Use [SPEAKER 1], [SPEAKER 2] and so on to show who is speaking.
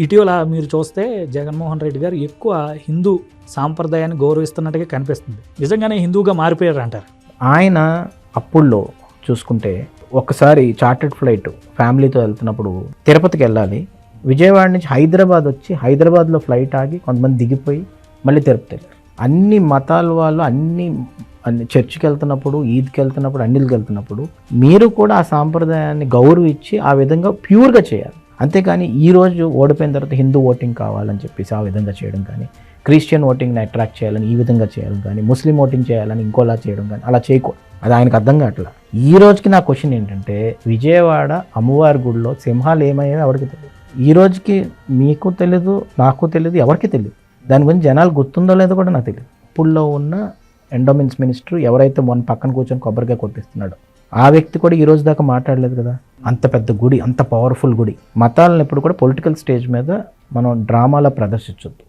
[SPEAKER 1] ఇటీవల మీరు చూస్తే జగన్మోహన్ రెడ్డి గారు ఎక్కువ హిందూ సాంప్రదాయాన్ని గౌరవిస్తున్నట్టుగా కనిపిస్తుంది. నిజంగానే హిందూగా మారిపోయారు అంటారు.
[SPEAKER 2] ఆయన అప్పుల్లో చూసుకుంటే ఒకసారి చార్టెడ్ ఫ్లైట్ ఫ్యామిలీతో వెళ్తున్నప్పుడు తిరుపతికి వెళ్ళాలి. విజయవాడ నుంచి హైదరాబాద్ వచ్చి హైదరాబాద్లో ఫ్లైట్ ఆగి కొంతమంది దిగిపోయి మళ్ళీ తిరుపతి వెళ్ళారు. అన్ని మతాల వాళ్ళు అన్ని చర్చికి వెళ్తున్నప్పుడు, ఈద్కి వెళ్తున్నప్పుడు, అన్నిటికి వెళ్తున్నప్పుడు మీరు కూడా ఆ సాంప్రదాయాన్ని గౌరవించి ఆ విధంగా ప్యూర్గా చేయాలి. అంతేకాని ఈరోజు ఓడిపోయిన తర్వాత హిందూ ఓటింగ్ కావాలని చెప్పేసి ఆ విధంగా చేయడం కానీ, క్రిస్టియన్ ఓటింగ్ని అట్రాక్ట్ చేయాలని ఈ విధంగా చేయడం కానీ, ముస్లిం ఓటింగ్ చేయాలని ఇంకోలా చేయడం కానీ అలా చేయకూడదు. అది ఆయనకు అర్థం కావట్లా. ఈ రోజుకి నా క్వశ్చన్ ఏంటంటే, విజయవాడ అమ్మవారి గుడిలో సింహాలు ఏమయ్యాయో ఎవరికి తెలియదు. ఈ రోజుకి మీకు తెలీదు, నాకు తెలియదు, ఎవరికి తెలియదు. దాని గురించి జనాలు గుర్తుందో లేదో కూడా నాకు తెలియదు. ఇప్పుడులో ఉన్న ఎండోమెంట్స్ మినిస్టర్ ఎవరైతే మొన్న పక్కన కూర్చొని కొబ్బరికాయ కొట్టిస్తున్నాడో ఆ వ్యక్తి కూడా ఈ రోజు దాకా మాట్లాడలేదు కదా. అంత పెద్ద గుడి, అంత పవర్ఫుల్ గుడి. మతాలను ఎప్పుడు కూడా పొలిటికల్ స్టేజ్ మీద మనం డ్రామాలో ప్రదర్శించొద్దు.